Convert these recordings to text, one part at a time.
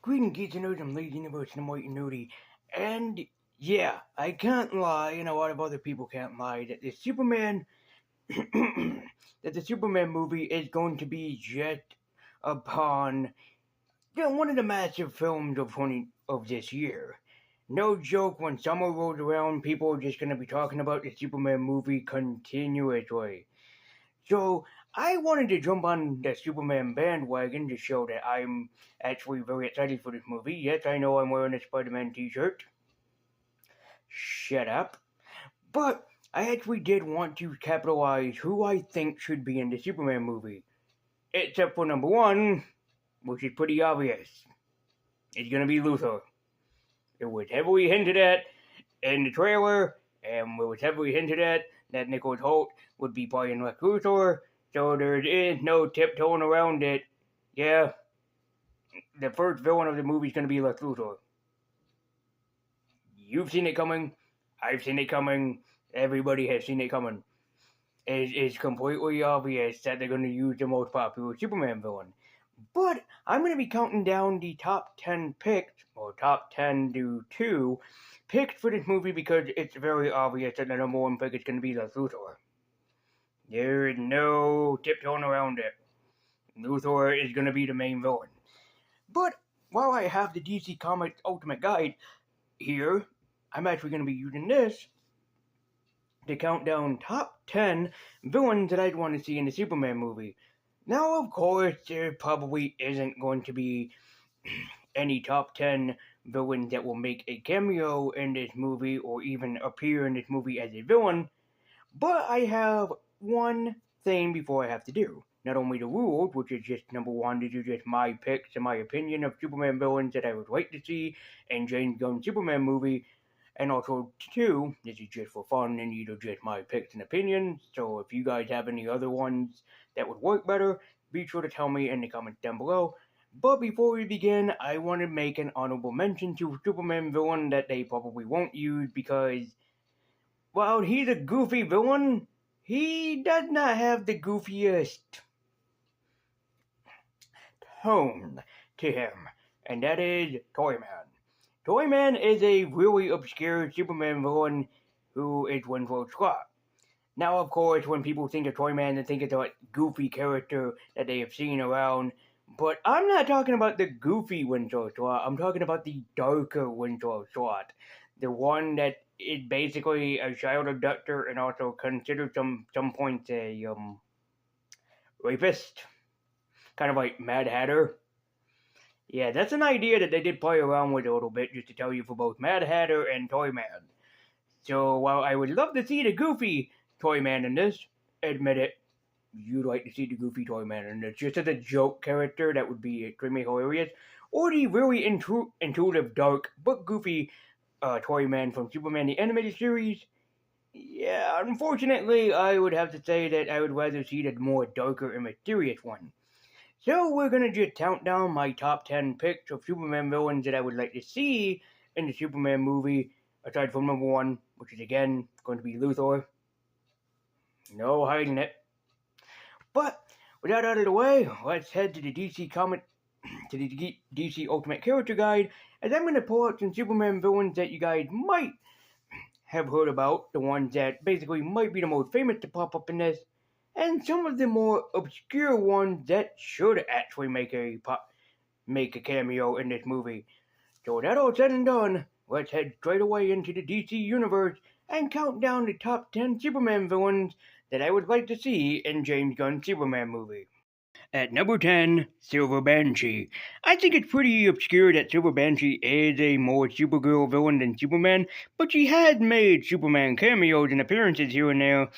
Greetings, geeks and nerds. I'm Lady Universe and I'm White and Nerdy. And yeah, I can't lie, and a lot of other people can't lie, that the Superman that the Superman movie is going to be just upon one of the massive films of this year. No joke, when summer rolls around, people are just gonna be talking about the Superman movie continuously. So I wanted to jump on the Superman bandwagon to show that I'm actually very excited for this movie. Yes, I know I'm wearing a Spider-Man t-shirt. Shut up. But I actually did want to capitalize who I think should be in the Superman movie. Except for number one, which is pretty obvious. It's gonna be Luthor. It was heavily hinted at in the trailer, and it was heavily hinted at that Nicholas Hoult would be playing Lex Luthor, so there is no tiptoeing around it. Yeah, the first villain of the movie is going to be Lex Luthor. You've seen it coming. I've seen it coming. Everybody has seen it coming. It's completely obvious that they're going to use the most popular Superman villain. But I'm going to be counting down the top 10 picks, or top 10 to 2 picks for this movie because it's very obvious that the number one pick is going to be Lex Luthor. There is no tiptoeing around it. Luthor is going to be the main villain. But while I have the DC Comics Ultimate Guide here, I'm actually going to be using this to count down top 10 villains that I'd want to see in the Superman movie. Now, of course, there probably isn't going to be any top 10 villains that will make a cameo in this movie or even appear in this movie as a villain, but I have one thing before I have to do. Not only the rules, which is just number one, these are just my picks and my opinion of Superman villains that I would like to see in James Gunn Superman movie, and also two, this is just for fun and these are just my picks and opinions, so if you guys have any other ones that would work better, be sure to tell me in the comments down below. But before we begin, I want to make an honorable mention to a Superman villain that they probably won't use because, while he's a goofy villain, he does not have the goofiest tone to him, and that is Toyman. Toyman is a really obscure Superman villain who is Winslow Scott. Now, of course, when people think of Toyman, they think of that goofy character that they have seen around, but I'm not talking about the goofy Winslow Scott, I'm talking about the darker Winslow Scott. The one that is basically a child abductor and also considered some points a rapist. Kind of like Mad Hatter. Yeah, that's an idea that they did play around with a little bit, just to tell you, for both Mad Hatter and Toyman. So while I would love to see the goofy Toyman in this, admit it, you'd like to see the goofy Toyman in this. Just as a joke character, that would be extremely hilarious. Or the really intuitive, dark, but goofy Toyman from Superman the Animated Series. Yeah, unfortunately, I would have to say that I would rather see the more darker and mysterious one. So we're gonna just count down my top 10 picks of Superman villains that I would like to see in the Superman movie, aside from number one, which is again going to be Luthor. No hiding it. But with that out of the way, let's head to the DC Ultimate Character Guide, as I'm gonna pull out some Superman villains that you guys might have heard about, the ones that basically might be the most famous to pop up in this, and some of the more obscure ones that should actually make a cameo in this movie. So with that all said and done, let's head straight away into the DC universe and count down the top 10 Superman villains that I would like to see in James Gunn Superman movie. At number 10, Silver Banshee. I think it's pretty obscure that Silver Banshee is a more Supergirl villain than Superman, but she has made Superman cameos and appearances here and there.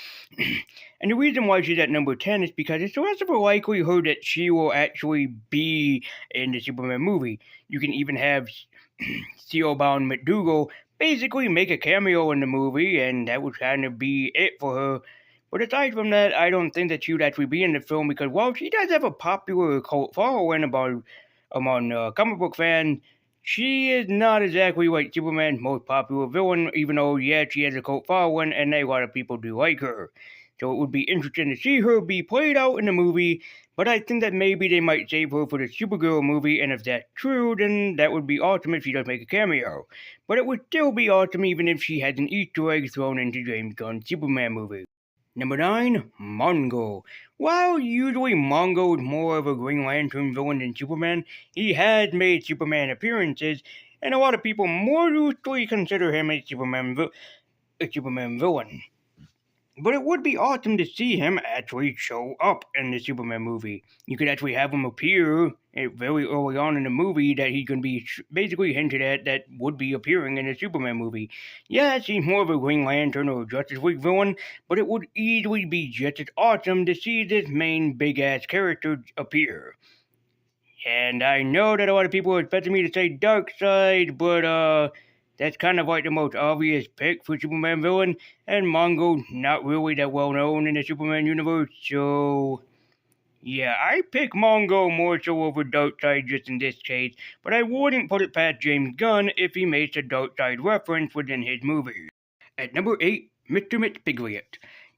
And the reason why she's at number 10 is because it's less of a likelihood that she will actually be in the Superman movie. You can even have Steelbound McDougal basically make a cameo in the movie, and that would kind of be it for her. But aside from that, I don't think that she would actually be in the film because while she does have a popular cult following among comic book fans, she is not exactly like Superman's most popular villain, even though, yeah, she has a cult following and a lot of people do like her. So it would be interesting to see her be played out in the movie, but I think that maybe they might save her for the Supergirl movie, and if that's true, then that would be awesome if she does make a cameo. But it would still be awesome even if she has an Easter egg thrown into James Gunn's Superman movie. Number 9, Mongo. While usually Mongo is more of a Green Lantern villain than Superman, he has made Superman appearances, and a lot of people more usually consider him a Superman villain. But it would be awesome to see him actually show up in the Superman movie. You could actually have him appear very early on in the movie that he can be basically hinted at that would be appearing in the Superman movie. Yes, he's more of a Green Lantern or Justice League villain, but it would easily be just as awesome to see this main big-ass character appear. And I know that a lot of people are expecting me to say Darkseid, but that's kind of like the most obvious pick for Superman villain, and Mongo's not really that well known in the Superman universe, so yeah, I pick Mongo more so over Darkseid just in this case, but I wouldn't put it past James Gunn if he makes a Darkseid reference within his movie. At number 8, Mr. Mxyzptlk.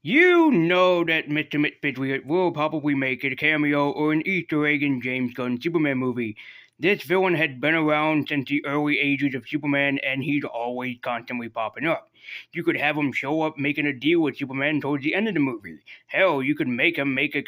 You know that Mr. Mxyzptlk will probably make a cameo or an Easter egg in James Gunn's Superman movie. This villain had been around since the early ages of Superman, and he's always constantly popping up. You could have him show up making a deal with Superman towards the end of the movie. Hell, you could make him make a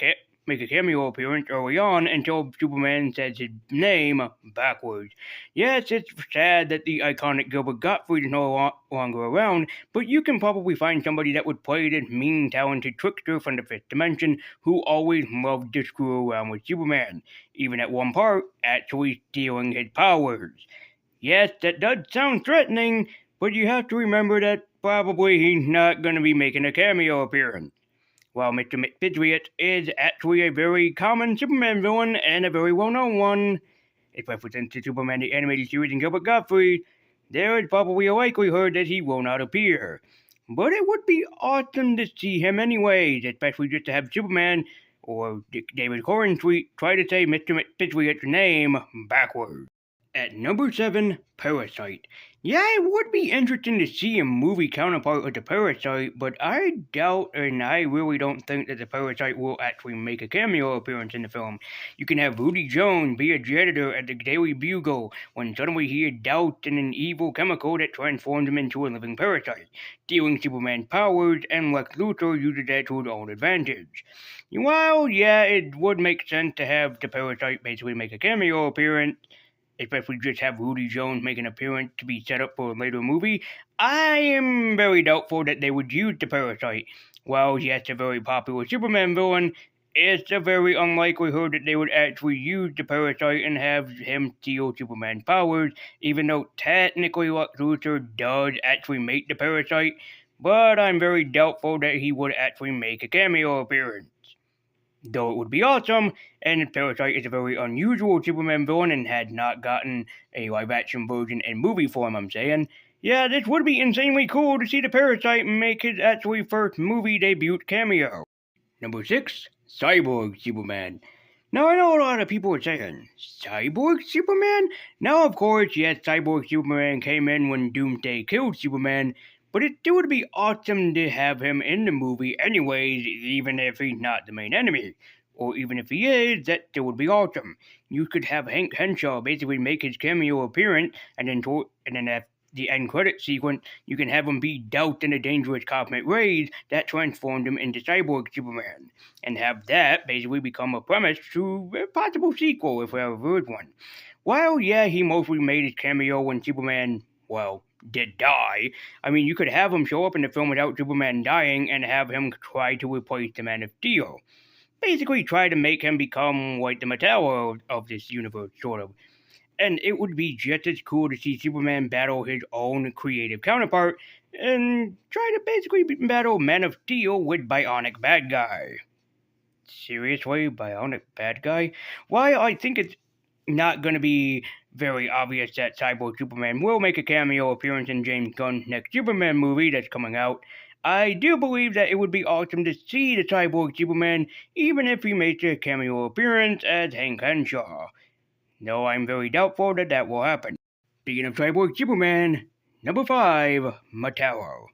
cameo appearance early on until Superman says his name backwards. Yes, it's sad that the iconic Gilbert Gottfried is no longer around, but you can probably find somebody that would play this mean, talented trickster from the fifth dimension who always loved to screw around with Superman, even at one part actually stealing his powers. Yes, that does sound threatening, but you have to remember that probably he's not going to be making a cameo appearance. While Mr. Mxyzptlk is actually a very common Superman villain and a very well-known one, it represents the Superman the Animated Series and Gilbert Gottfried, there is probably a likelihood that he will not appear. But it would be awesome to see him anyways, especially just to have Superman or David Corenswet try to say Mr. Mxyzptlk's name backwards. At number 7, Parasite. Yeah, it would be interesting to see a movie counterpart of the Parasite, but I doubt and I really don't think that the Parasite will actually make a cameo appearance in the film. You can have Rudy Jones be a janitor at the Daily Bugle when suddenly he is doused in an evil chemical that transforms him into a living parasite, stealing Superman's powers, and Lex Luthor uses that to his own advantage. While, yeah, it would make sense to have the Parasite basically make a cameo appearance, especially just have Rudy Jones make an appearance to be set up for a later movie, I am very doubtful that they would use the Parasite. While yes, a very popular Superman villain, it's a very unlikelihood that they would actually use the Parasite and have him steal Superman's powers, even though technically Lex Luthor does actually make the Parasite, but I'm very doubtful that he would actually make a cameo appearance. Though it would be awesome, and Parasite is a very unusual Superman villain and had not gotten a live-action version in movie form, I'm saying. Yeah, this would be insanely cool to see the Parasite make his actually first movie debut cameo. Number 6, Cyborg Superman. Now, I know a lot of people are saying, Cyborg Superman? Now, of course, yes, Cyborg Superman came in when Doomsday killed Superman, but it still would be awesome to have him in the movie anyways, even if he's not the main enemy. Or even if he is, that still would be awesome. You could have Hank Henshaw basically make his cameo appearance, and then at the end credit sequence, you can have him be doused in a dangerous cosmic rays that transformed him into Cyborg Superman, and have that basically become a premise to a possible sequel if there is one. While, yeah, he mostly made his cameo when Superman, well, did die. I mean, you could have him show up in the film without Superman dying and have him try to replace the Man of Steel. Basically try to make him become like the Metallo of this universe, sort of. And it would be just as cool to see Superman battle his own creative counterpart and try to basically battle Man of Steel with Bionic Bad Guy. Seriously, Bionic Bad Guy? Why, I think it's not going to be very obvious that Cyborg Superman will make a cameo appearance in James Gunn's next Superman movie that's coming out. I do believe that it would be awesome to see the Cyborg Superman, even if he makes a cameo appearance as Hank Henshaw. Though I'm very doubtful that that will happen. Speaking of Cyborg Superman, number 5, Metallo.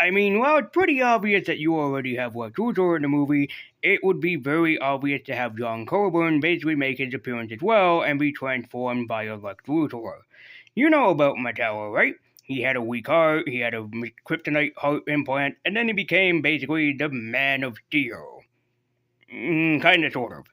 I mean, well, it's pretty obvious that you already have Lex Luthor in the movie. It would be very obvious to have John Coburn basically make his appearance as well and be transformed by a Lex Luthor. You know about Metallo, right? He had a weak heart, he had a kryptonite heart implant, and then he became basically the Man of Steel. Kinda, sort of.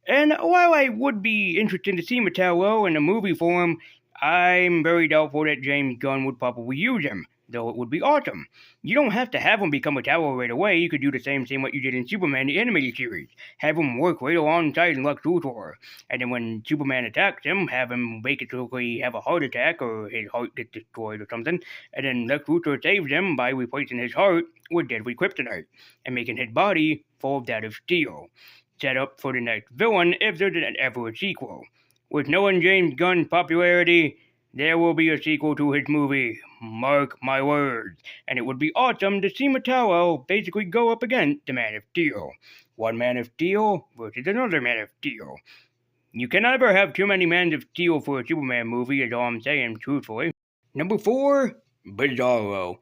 And while I would be interested to see Metallo in a movie form, I'm very doubtful that James Gunn would probably use him, though it would be awesome. You don't have to have him become Metallo right away. You could do the same thing what you did in Superman, the animated series. Have him work right alongside Lex Luthor. And then when Superman attacks him, have him basically have a heart attack or his heart gets destroyed or something. And then Lex Luthor saves him by replacing his heart with deadly kryptonite and making his body full of that of steel. Set up for the next villain if there's ever a sequel. With knowing James Gunn's popularity, there will be a sequel to his movie, mark my words, and it would be awesome to see Metallo basically go up against the Man of Steel. One Man of Steel versus another Man of Steel. You can never have too many Men of Steel for a Superman movie, is all I'm saying, truthfully. Number 4, Bizarro.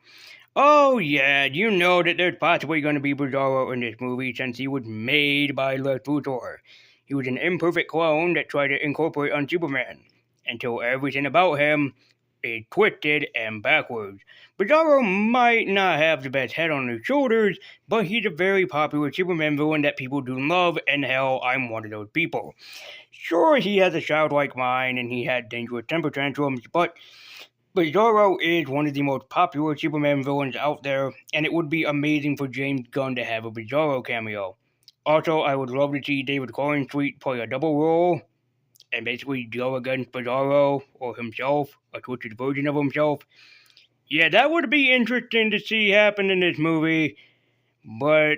Oh yeah, you know that there's possibly going to be Bizarro in this movie since he was made by Lex Luthor. He was an imperfect clone that tried to incorporate on Superman, until everything about him is twisted and backwards. Bizarro might not have the best head on his shoulders, but he's a very popular Superman villain that people do love, and hell, I'm one of those people. Sure, he has a childlike mind and he had dangerous temper tantrums, but Bizarro is one of the most popular Superman villains out there, and it would be amazing for James Gunn to have a Bizarro cameo. Also, I would love to see David Corenswet play a double role, and basically go against Bizarro or himself, a twisted version of himself. Yeah, that would be interesting to see happen in this movie, but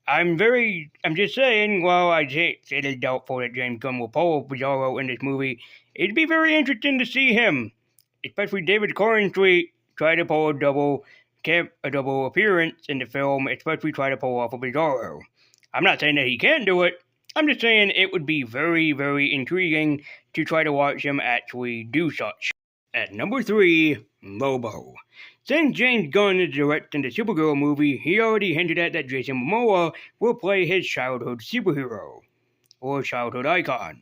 I'm just saying, while I say it is doubtful that James Gunn will pull Bizarro in this movie, it'd be very interesting to see him, especially David Corenswet, try to pull a double appearance in the film, especially try to pull off a Bizarro. I'm not saying that he can't do it, I'm just saying it would be very, very intriguing to try to watch him actually do such. At number 3, Lobo. Since James Gunn is directing the Supergirl movie, he already hinted at that Jason Momoa will play his childhood superhero, or childhood icon.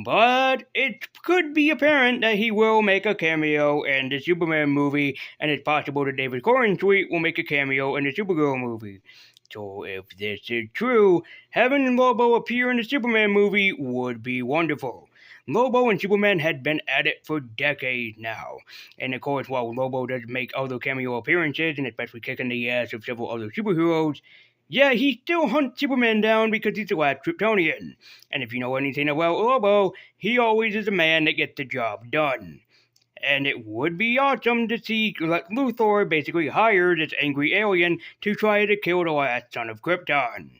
But it could be apparent that he will make a cameo in the Superman movie, and it's possible that David Corenswet will make a cameo in the Supergirl movie. So if this is true, having Lobo appear in the Superman movie would be wonderful. Lobo and Superman had been at it for decades now, and of course while Lobo does make other cameo appearances, and especially kicking the ass of several other superheroes, yeah, he still hunts Superman down because he's the last Kryptonian. And if you know anything about Lobo, he always is a man that gets the job done. And it would be awesome to see Luthor basically hire this angry alien to try to kill the last son of Krypton.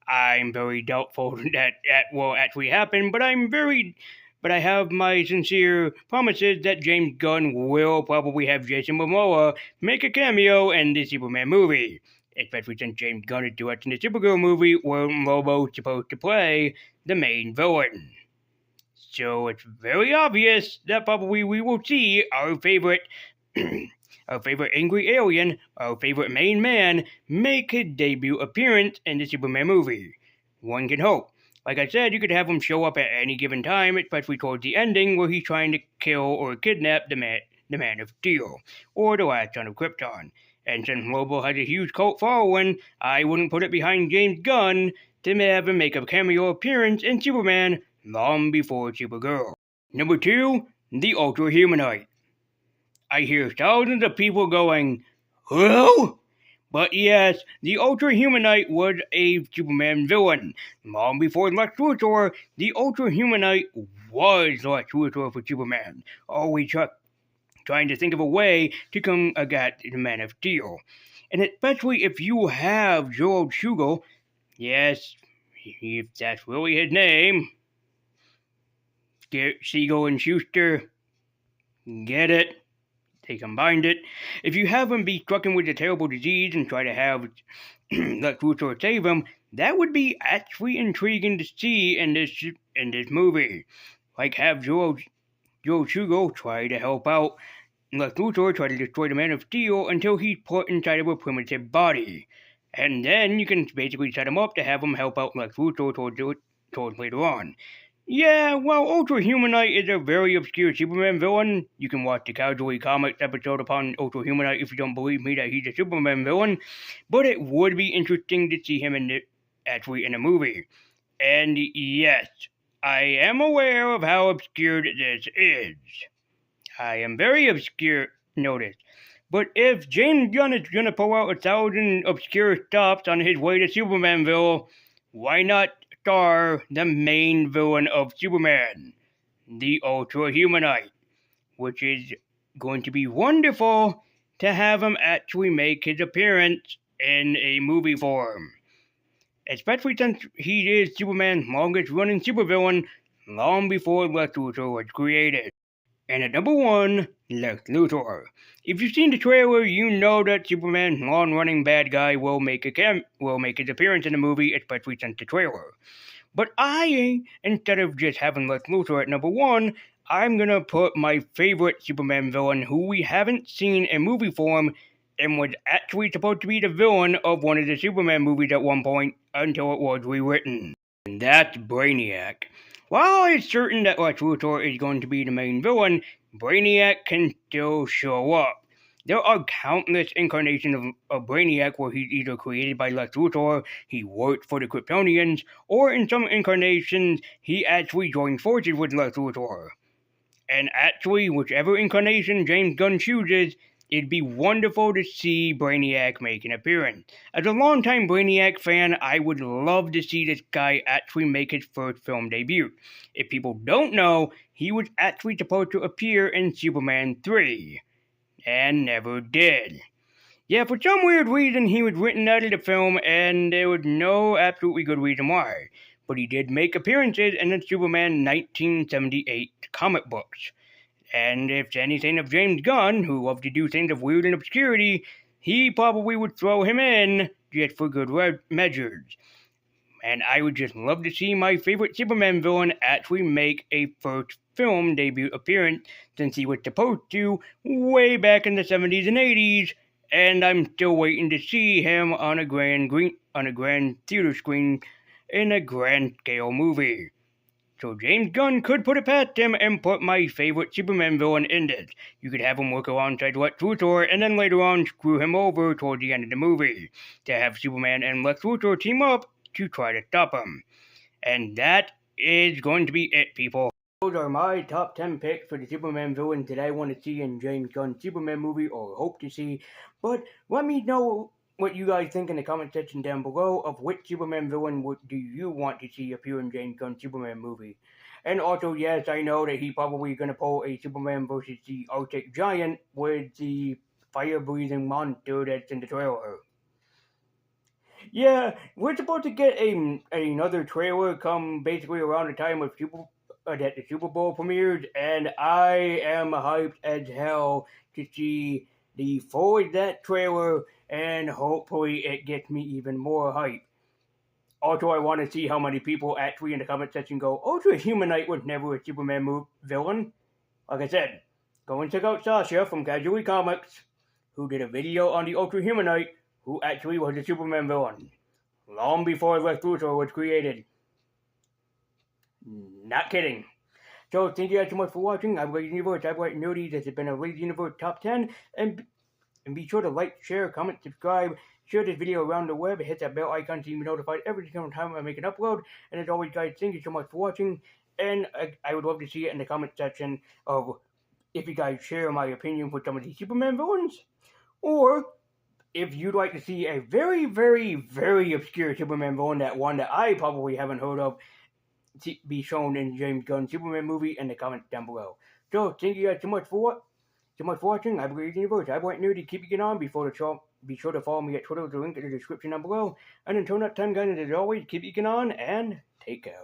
I'm very doubtful that will actually happen, but I have my sincere promises that James Gunn will probably have Jason Momoa make a cameo in the Superman movie. Especially since James Gunn is directing the Supergirl movie where Lobo's supposed to play the main villain. So it's very obvious that probably we will see our favorite angry alien, our favorite main man, make his debut appearance in the Superman movie. One can hope. Like I said, you could have him show up at any given time, especially towards the ending where he's trying to kill or kidnap the Man of Steel, or the last son of Krypton. And since Lobo has a huge cult following, I wouldn't put it behind James Gunn to have him make a cameo appearance in Superman long before Supergirl. Number 2, the Ultra Humanite. I hear thousands of people going, "Who?" But yes, the Ultra Humanite was a Superman villain. Long before Lex Luthor, the Ultra Humanite was Lex Luthor for Superman. Always trying to think of a way to come against the Man of Steel. And especially if you have Joel Siegel, yes, if that's really his name, Siegel and Schuster, get it? They combined it. If you have him be stricken with a terrible disease and try to have Lex Luthor save him, that would be actually intriguing to see in this movie. Like have Joel Siegel try to help out Lex Luthor try to destroy the Man of Steel until he's put inside of a primitive body. And then you can basically set him up to have him help out Lex Luthor towards later on. Yeah, well, Ultra Humanite is a very obscure Superman villain. You can watch the Casually Comics episode upon Ultra Humanite if you don't believe me that he's a Superman villain. But it would be interesting to see him actually in a movie. And yes, I am aware of how obscure this is. I am very obscure, notice. But if James Gunn is gonna pull out 1,000 obscure stops on his way to Supermanville, why not star the main villain of Superman, the Ultra Humanite, which is going to be wonderful to have him actually make his appearance in a movie form. Especially since he is Superman's longest running supervillain long before Lex Luthor was created. And at number 1, Lex Luthor. If you've seen the trailer, you know that Superman's long-running bad guy will make his appearance in the movie, especially since the trailer. But instead of just having Lex Luthor at number 1, I'm gonna put my favorite Superman villain who we haven't seen in movie form and was actually supposed to be the villain of one of the Superman movies at one point until it was rewritten. And that's Brainiac. While it's certain that Lex Luthor is going to be the main villain, Brainiac can still show up. There are countless incarnations of Brainiac where he's either created by Lex Luthor, he worked for the Kryptonians, or in some incarnations, he actually joined forces with Lex Luthor. And actually, whichever incarnation James Gunn chooses, it'd be wonderful to see Brainiac make an appearance. As a longtime Brainiac fan, I would love to see this guy actually make his first film debut. If people don't know, he was actually supposed to appear in Superman 3, and never did. Yeah, for some weird reason, he was written out of the film, and there was no absolutely good reason why. But he did make appearances in the Superman 1978 comic books. And if anything of James Gunn, who loved to do things of weird and obscurity, he probably would throw him in just for good measures. And I would just love to see my favorite Superman villain actually make a first film debut appearance, since he was supposed to way back in the 70s and 80s, and I'm still waiting to see him on a grand theater screen in a grand scale movie. So James Gunn could put it past him and put my favorite Superman villain in this. You could have him work alongside Lex Luthor and then later on screw him over toward the end of the movie to have Superman and Lex Luthor team up to try to stop him. And that is going to be it, people. Those are my top 10 picks for the Superman villain that I want to see in James Gunn's Superman movie or hope to see. But let me know what you guys think in the comment section down below of which Superman villain do you want to see appear in James Gunn's Superman movie. And also, yes, I know that he's probably going to pull a Superman versus the Arctic Giant with the fire-breathing monster that's in the trailer. Yeah, we're supposed to get another trailer come basically around the time of that the Super Bowl premieres, and I am hyped as hell to see the full that trailer, and hopefully it gets me even more hype. Also, I want to see how many people actually in the comment section go, Ultra Humanite was never a Superman villain. Like I said, go and check out Sasha from Casually Comics, who did a video on the Ultra Humanite, who actually was a Superman villain, long before Lex Luthor was created. Not kidding. So, thank you guys so much for watching. I'm Lazy Universe. I've got Nerdy. This has been a Lazy Universe Top 10. And be sure to like, share, comment, subscribe, share this video around the web, hit that bell icon so you can be notified every single time I make an upload. And as always, guys, thank you so much for watching. And I would love to see it in the comment section of if you guys share my opinion for some of these Superman villains. Or if you'd like to see a very, very, very obscure Superman villain, that one that I probably haven't heard of, be shown in James Gunn's Superman movie in the comments down below. So, thank you guys so much for watching. I believe in Universe. I want Nerdy. Keep it on before the show. Be sure to follow me at Twitter with the link in the description down below. And until next time, guys, as always, keep it on and take care.